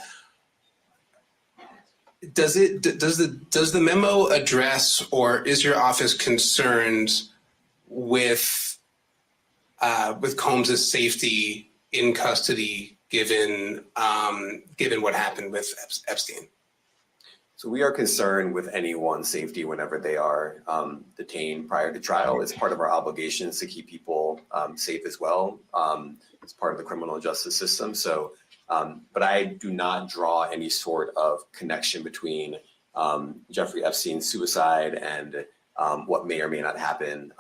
does the memo address, or is your office concerned with Combs's safety in custody, given what happened with Epstein? So we are concerned with anyone's safety whenever they are detained prior to trial. It's part of our obligations to keep people safe as well. It's part of the criminal justice system. So, but I do not draw any sort of connection between Jeffrey Epstein's suicide and what may or may not happen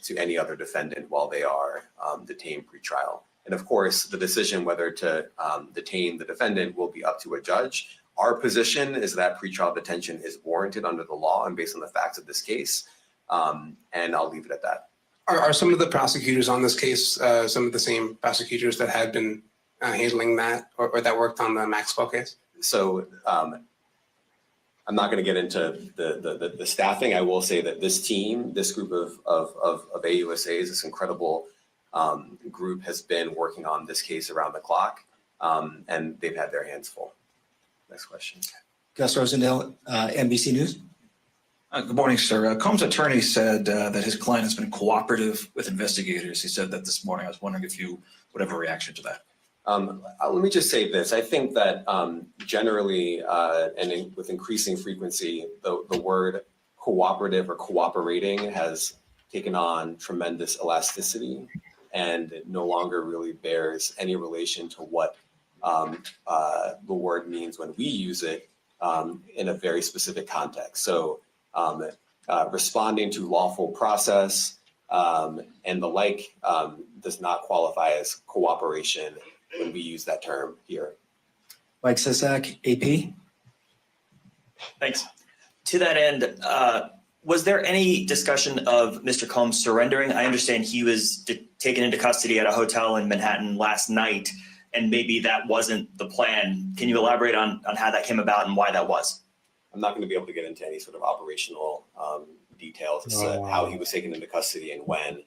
to any other defendant while they are detained pre-trial. And of course, the decision whether to detain the defendant will be up to a judge. Our position is that pretrial detention is warranted under the law and based on the facts of this case. And I'll leave it at that. Are some of the prosecutors on this case some of the same prosecutors that had been handling that, or that worked on the Maxwell case? So I'm not going to get into the staffing. I will say that this team, this group of AUSAs, this incredible group has been working on this case around the clock, and they've had their hands full. Next question. Gus Rosendale, NBC News. Good morning, sir. Combs' attorney said that his client has been cooperative with investigators. He said that this morning. I was wondering if you would have a reaction to that. Let me just say this. I think that generally and with increasing frequency, the word cooperative or cooperating has taken on tremendous elasticity and it no longer really bears any relation to what the word means when we use it in a very specific context. So responding to lawful process and the like does not qualify as cooperation when we use that term here. Mike Sisak, AP. Thanks. To that end, Was there any discussion of Mr. Combs surrendering? I understand he was taken into custody at a hotel in Manhattan last night, and maybe that wasn't the plan. Can you elaborate on how that came about and why that was? I'm not going to be able to get into any sort of operational details as to how he was taken into custody and when.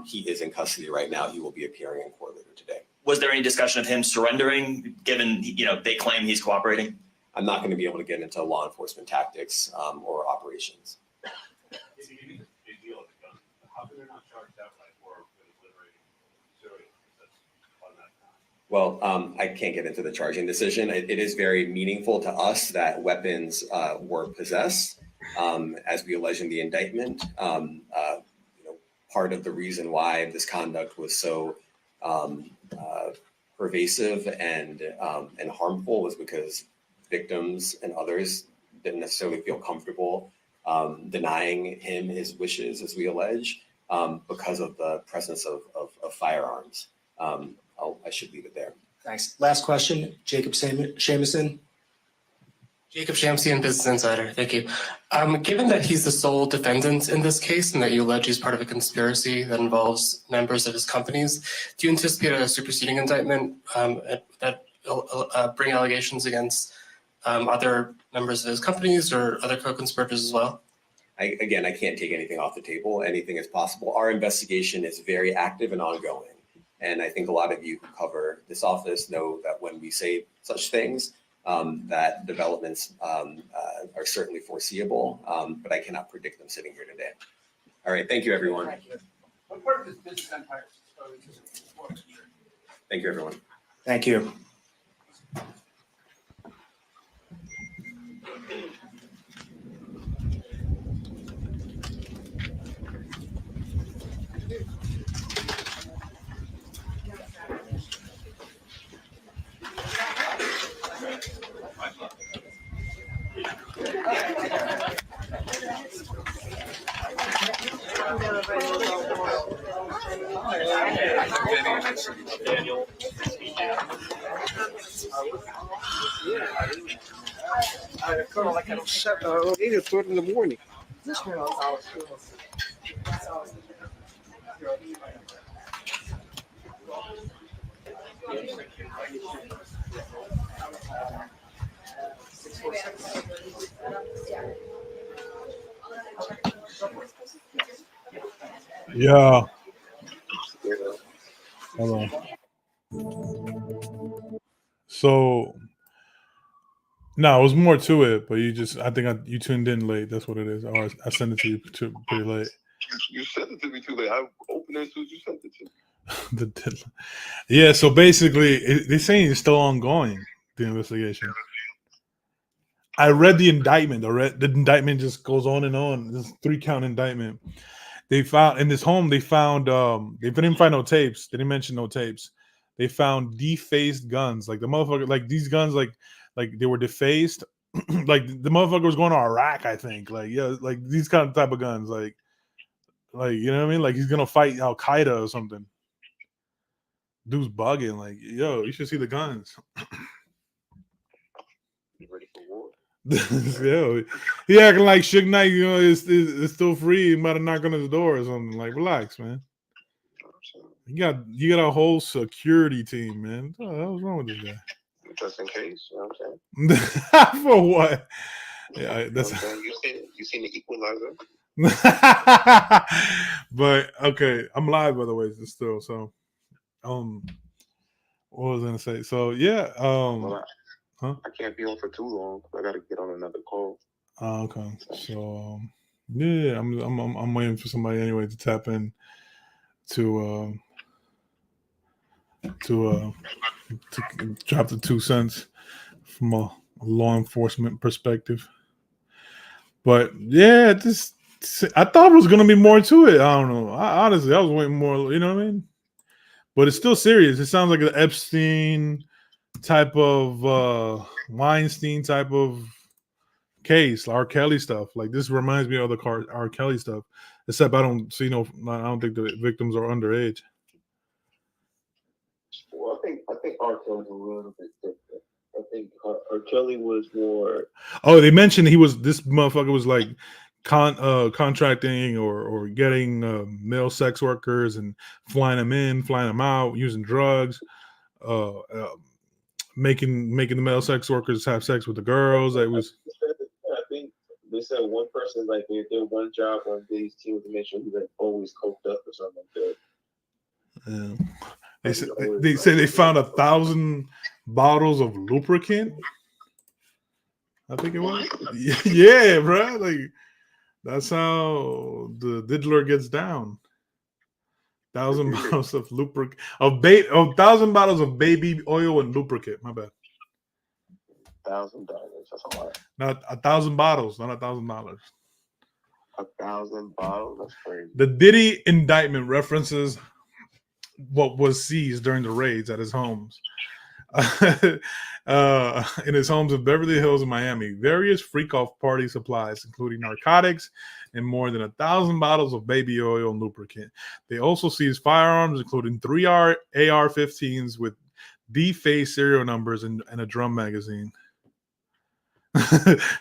He is in custody right now. He will be appearing in court later today. Was there any discussion of him surrendering, given they claim he's cooperating? I'm not going to be able to get into law enforcement tactics or operations. Well, I can't get into the charging decision. It is very meaningful to us that weapons were possessed, as we allege in the indictment. Part of the reason why this conduct was so pervasive and harmful was because victims and others didn't necessarily feel comfortable denying him his wishes, as we allege, because of the presence of firearms. I should leave it there. Thanks. Last question, Jacob Shamison. Jacob Shamsian, Business Insider. Thank you. Given that he's the sole defendant in this case and that you allege he's part of a conspiracy that involves members of his companies, do you anticipate a superseding indictment that bring allegations against other members of his companies or other co-conspirators as well? I can't take anything off the table. Anything is possible. Our investigation is very active and ongoing. And I think a lot of you who cover this office know that when we say such things, that developments are certainly foreseeable, but I cannot predict them sitting here today. All right, thank you, everyone. What part of his business empire is exposed to? Thank you, everyone. Thank you. I feel like I don't shut 8 o'clock in the morning. Yeah. Hold on. So, no, it was more to it, but I think you tuned in late. That's what it is. Or I sent it to you pretty late. You sent it to me too late. I opened it as soon as you sent it to me. Yeah, so basically, they're saying it's still ongoing, the investigation. I read the indictment. The indictment just goes on and on. This 3-count indictment. They found in this home. They didn't find no tapes. They didn't mention no tapes. They found defaced guns, like the motherfucker, like these guns, like they were defaced. Like the motherfucker was going to Iraq, I think. Like like these kind of type of guns, like you know what I mean? Like he's gonna fight Al Qaeda or something. Dude's bugging. Like, yo, you should see the guns. Ready for war? Yo, he acting like Suge Knight, is still free. He might have knocked on his door or something. Like, relax, man. You got a whole security team, man. What the hell's wrong with this guy? Just in case, you know what I'm saying? For what? Yeah, that's. You seen the Equalizer? But okay, I'm live by the way, still. So, what was I gonna say? So yeah, I can't be on for too long. I got to get on another call. Okay, so yeah, I'm waiting for somebody anyway to tap in to drop the 2 cents from a law enforcement perspective. But yeah, I thought it was gonna be more to it. I don't know. Honestly, I was waiting more. You know what I mean? But it's still serious. It sounds like an Epstein type of Weinstein type of case, R. Kelly stuff. Like this reminds me of the R. Kelly stuff. Except I don't think the victims are underage. Well, I think R. Kelly's a little bit different. I think R. Kelly was more. Oh, they mentioned this motherfucker was like contracting or getting male sex workers and flying them in, flying them out, using drugs, making the male sex workers have sex with the girls. It was. I think they said one person like they did one job on these teams to make sure he was always coked up or something like that. Yeah. They say they found 1,000 bottles of lubricant. I think it was. Yeah, bro. Like that's how the diddler gets down. 1,000 bottles of lubricant 1,000 bottles of baby oil and lubricant. My bad. $1,000. That's a lot. Not 1,000 bottles, not $1,000. 1,000 bottles. That's crazy. The Diddy indictment references what was seized during the raids at his homes. In his homes in Beverly Hills and Miami, various freak-off party supplies, including narcotics and more than 1,000 bottles of baby oil and lubricant. They also seized firearms, including 3 AR-15s with defaced serial numbers and a drum magazine.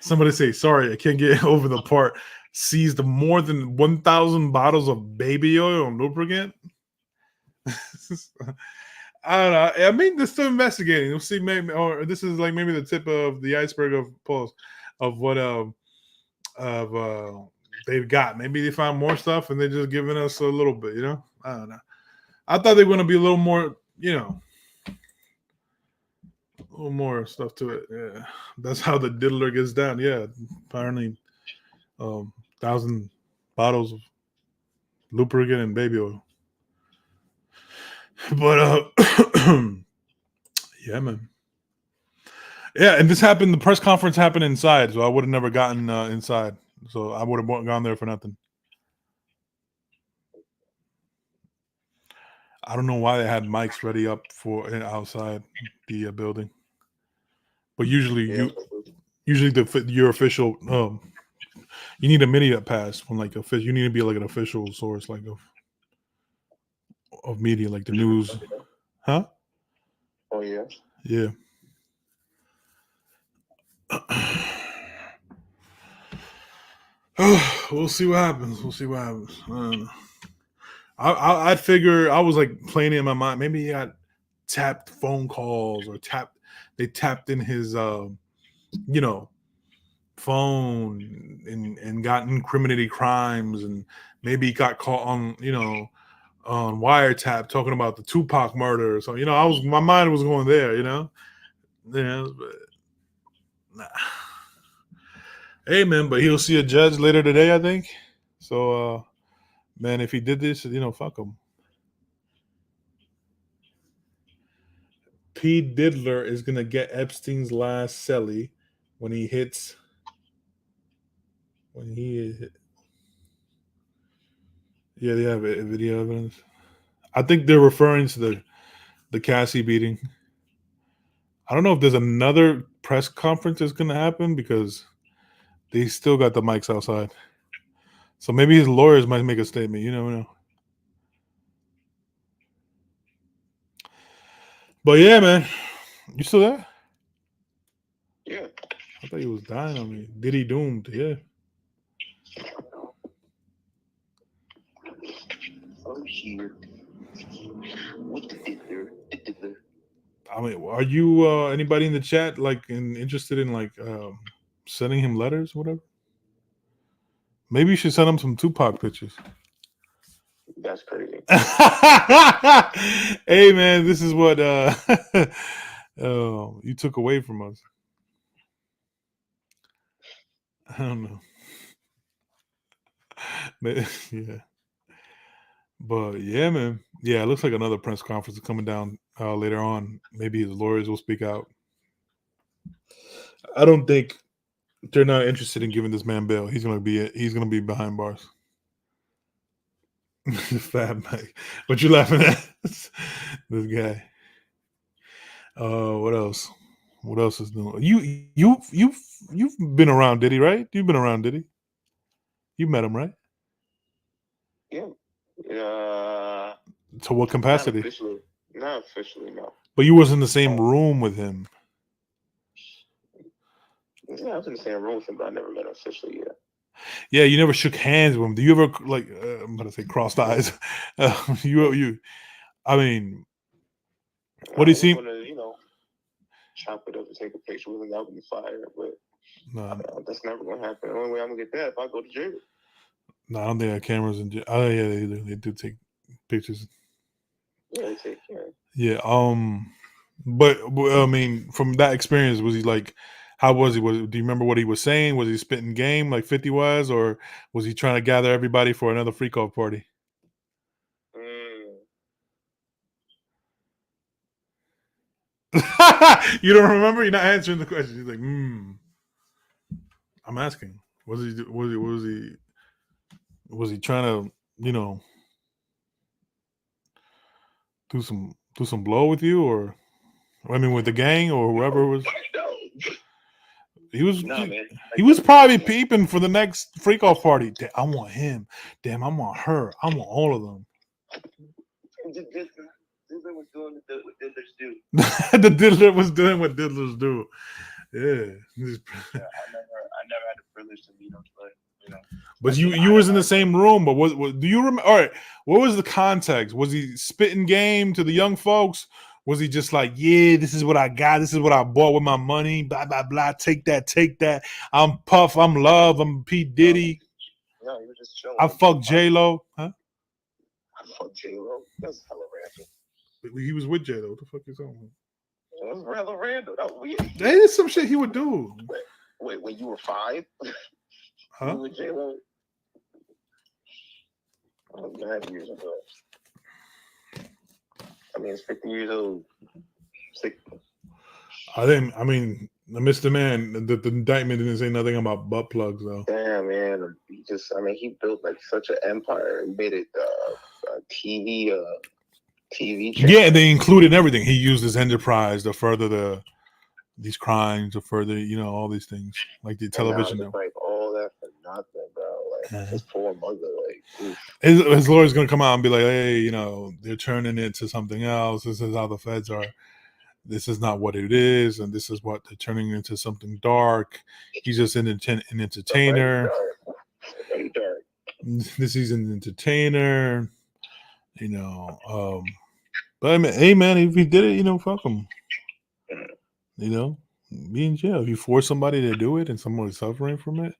Somebody say, sorry, I can't get over the part. Seized more than 1,000 bottles of baby oil and lubricant. I don't know. I mean, they're still investigating. We'll see. Maybe, or this is like maybe the tip of the iceberg of what they've got. Maybe they found more stuff and they're just giving us a little bit. You know, I don't know. I thought they were going to be a little more. You know, a little more stuff to it. Yeah, that's how the diddler gets down. Yeah, apparently, 1,000 bottles of lubricant and baby oil. But yeah, man. Yeah, and this happened. The press conference happened inside, so I would have never gotten inside. So I would have gone there for nothing. I don't know why they had mics ready up for outside the building, but usually your official you need a media pass from like official. You need to be like an official source, like of media, like the news, huh? Oh yeah. Yeah. We'll see what happens. We'll see what happens. I don't know. I'd figure I was like playing it in my mind. Maybe he got tapped phone calls or they tapped in his phone and got incriminating crimes, and maybe he got caught on on wiretap talking about the Tupac murder. So my mind was going there. But nah. Hey man, but he'll see a judge later today, I think. So man, if he did this, fuck him. P. Diddler is gonna get Epstein's last celly when he hits. Yeah, they have video evidence. I think they're referring to the Cassie beating. I don't know if there's another press conference that's gonna happen because they still got the mics outside. So maybe his lawyers might make a statement. You never know. But yeah, man. You still there? Yeah. I thought he was dying on me. Diddy doomed, yeah. Oh here. What the diddler? I mean, are you anybody in the chat interested in sending him letters, whatever? Maybe you should send him some Tupac pictures. That's crazy. Hey man, this is what you took away from us. I don't know. Yeah. But yeah, man. Yeah, it looks like another press conference is coming down later on. Maybe his lawyers will speak out. I don't think they're not interested in giving this man bail. He's gonna be behind bars. Fat Mike. What you laughing at? This guy. What else? What else is new? You've been around Diddy, right? You've been around Diddy. You met him, right? Yeah. To what capacity? Not officially, no. But you was in the same room with him. Yeah, I was in the same room with him, but I never met him officially yet. Yeah, you never shook hands with him. Do you ever like? I'm gonna say crossed eyes. You. I mean, what do you see? Chop it up and take a picture with him. That would be fire, but No, that's never gonna happen. The only way I'm gonna get that if I go to jail. no, I don't think they have cameras in jail. Oh yeah, they do. They do take pictures. Yeah, they take care. Yeah. But I mean, from that experience, was he like? How was he? Do you remember what he was saying? Was he spitting game like 50 was, or was he trying to gather everybody for another freak off party? You don't remember? You're not answering the question. He's like, I'm asking. Was he trying to, do some blow with you, or I mean with the gang or whoever was? He was he was probably peeping for the next freak off party. Damn, I want him. Damn, I want her. I want all of them. Diddler was doing what diddlers do. The diddler was doing what diddlers do. Yeah. I never had the privilege to meet him, but But you was in the same room. But what do you remember? All right, what was the context? Was he spitting game to the young folks? Was he just like, yeah, this is what I got, this is what I bought with my money, blah blah blah, take that. I'm Puff, I'm Love, I'm P Diddy. No, he was just chilling. I fuck J-Lo, huh? I fuck J-Lo. That's hella random. He was with J-Lo. What the fuck is on? That was rather random. That was weird. That is some shit he would do. Wait, when you were 5? Huh? You with J-Lo? That was 9 years ago. I mean, it's 50 years old. I mean, Mr. Man, the indictment didn't say nothing about butt plugs though. Damn, man. He built like such an empire. He made it TV channel. Yeah, they included everything. He used his enterprise to further these crimes, to further, all these things, like the television network. Like all that for nothing, bro. Like his poor mother, like his lawyer's gonna come out and be like, hey, they're turning it to something else. This is how the feds are. This is not what it is, and this is what they're turning into something dark. He's just an entertainer. Very dark. This is an entertainer, But I mean, hey man, if he did it, fuck him. Be in jail if you force somebody to do it and someone's suffering from it.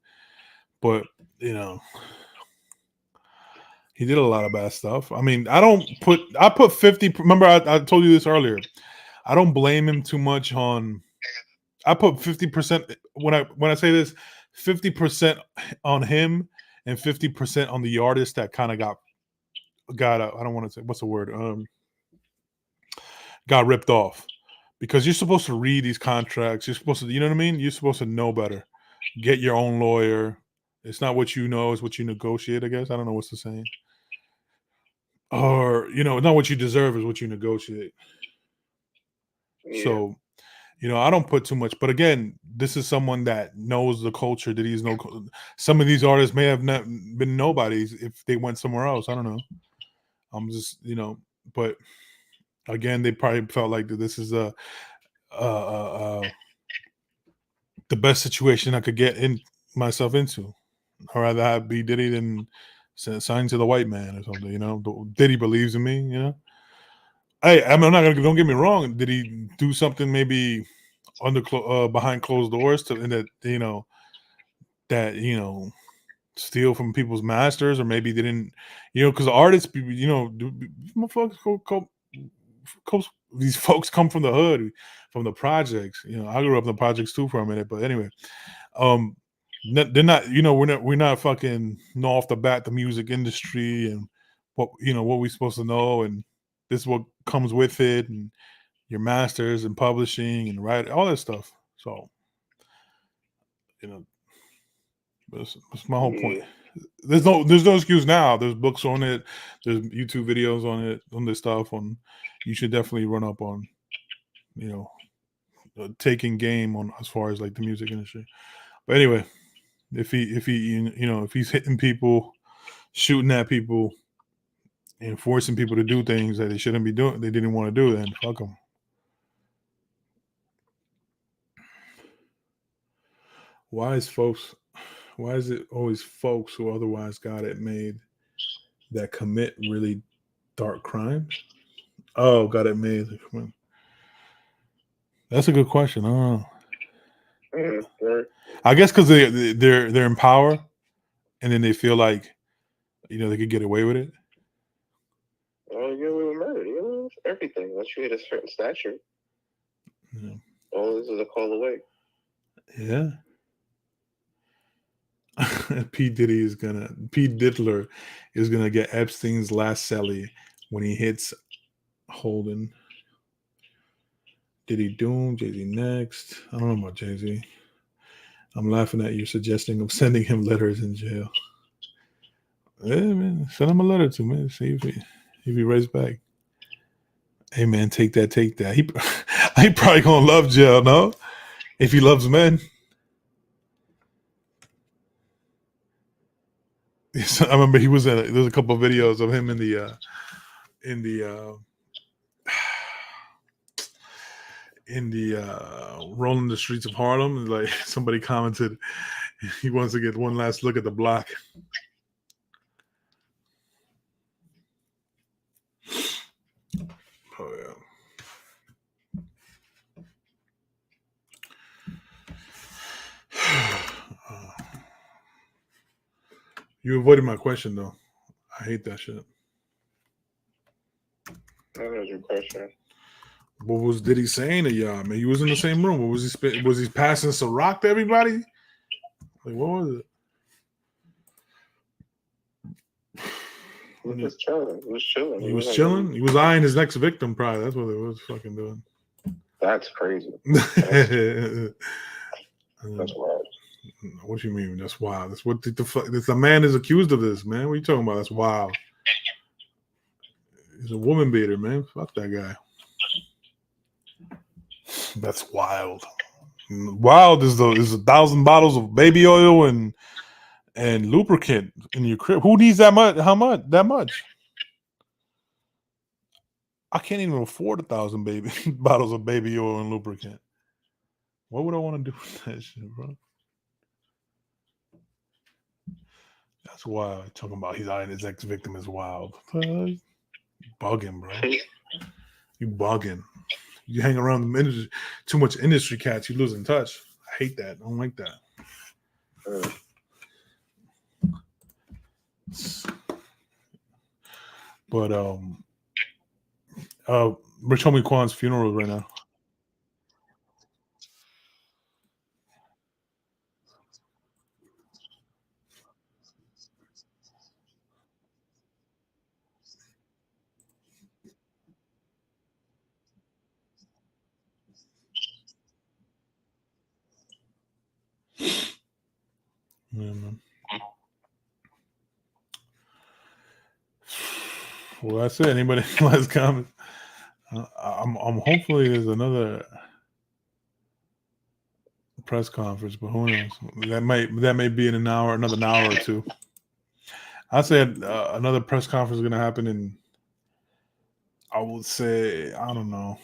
But he did a lot of bad stuff. I mean, I put 50. Remember, I told you this earlier. I don't blame him too much on. I put 50% when I say this, 50% on him and 50% on the artist that kind of got. I don't want to say what's the word. Got ripped off because you're supposed to read these contracts. You're supposed to, you know what I mean. You're supposed to know better. Get your own lawyer. It's not what you know; it's what you negotiate. I guess I don't know what's the saying. Or not what you deserve is what you negotiate. Yeah. So, I don't put too much. But again, this is someone that knows the culture. That he's some of these artists may have not been nobodies if they went somewhere else. I don't know. I'm just but again, they probably felt like this is the best situation I could get myself into. I'd rather be Diddy than sign to the white man or something. Diddy believes in me. Hey, I'm not gonna. Don't get me wrong. Did he do something maybe behind closed doors that steal from people's masters, or maybe they didn't, because artists, these folks come from the hood, from the projects. I grew up in the projects too for a minute, but anyway, they're not. We're not fucking know off the bat the music industry and what we're supposed to know, and this is what comes with it, and your masters and publishing and writing, all that stuff. So, that's my whole point. There's no excuse now. There's books on it. There's YouTube videos on it, on this stuff. You should definitely run up on, taking game on as far as like the music industry. But anyway, if he's hitting people, shooting at people, and forcing people to do things that they shouldn't be doing, they didn't want to do, then fuck them. Wise folks Why is it always folks who otherwise got it made that commit really dark crimes? Oh, got it made. That's a good question. I don't know. I guess because they're in power, and then they feel like they could get away with it. Oh, you were murdered. Everything. Once you hit a certain stature, all this is a call away. Yeah. P. Diddler is gonna get Epstein's last celly when he hits Holden. Diddy Doom, Jay-Z next. I don't know about Jay-Z. I'm laughing at you suggesting of sending him letters in jail. Yeah, man, send him a letter to me. See if he writes back. Hey, man, take that. He probably gonna love jail, no? If he loves men. I remember he was there's a couple of videos of him in the rolling the streets of Harlem, and like somebody commented he wants to get one last look at the block. Oh yeah. You avoided my question though. I hate that shit. That was your question. What was Diddy saying to y'all, man? You was in the same room. What was he? Was he passing Ciroc to everybody? Like, what was it? He was chilling. He was chilling. He was chilling. He was eyeing his next victim. Probably that's what it was fucking doing. That's crazy. That's wild. What you mean? That's wild. That's what the fuck. The man is accused of this, man. What are you talking about? That's wild. He's a woman beater, man. Fuck that guy. That's wild. Wild is 1,000 bottles of baby oil and lubricant in your crib. Who needs that much? How much? That much? I can't even afford 1,000 bottles of baby oil and lubricant. What would I want to do with that shit, bro? That's wild. Talking about he's eyeing his ex-victim is wild. Bugging, bro. You bugging. You hang around the industry, too much industry cats, you losing touch. I hate that. I don't like that. But Rich Homie Kwan's funeral right now. Yeah, man. Well, that's it. Anybody last comment? I'm hopefully there's another press conference, but who knows? That may be in another hour or two. I said another press conference is going to happen in, I would say, I don't know,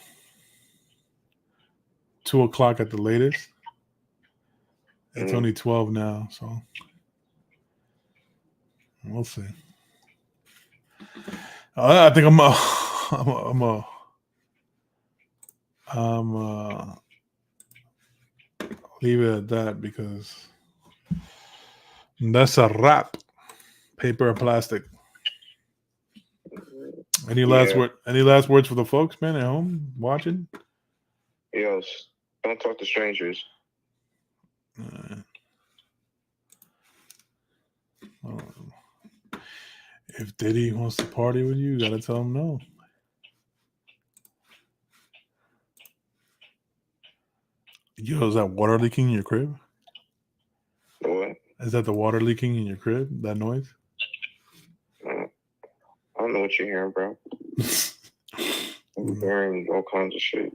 2:00 at the latest. It's only 12 now, so we'll see. I think I'm leave it at that because that's a wrap. Paper or plastic. Any last words for the folks, man, at home watching? Yes. Don't talk to strangers. If Diddy wants to party with you, you gotta tell him no. Yo, is that water leaking in your crib? What? Is that the water leaking in your crib? That noise? I don't know what you're hearing, bro. I'm hearing all kinds of shit.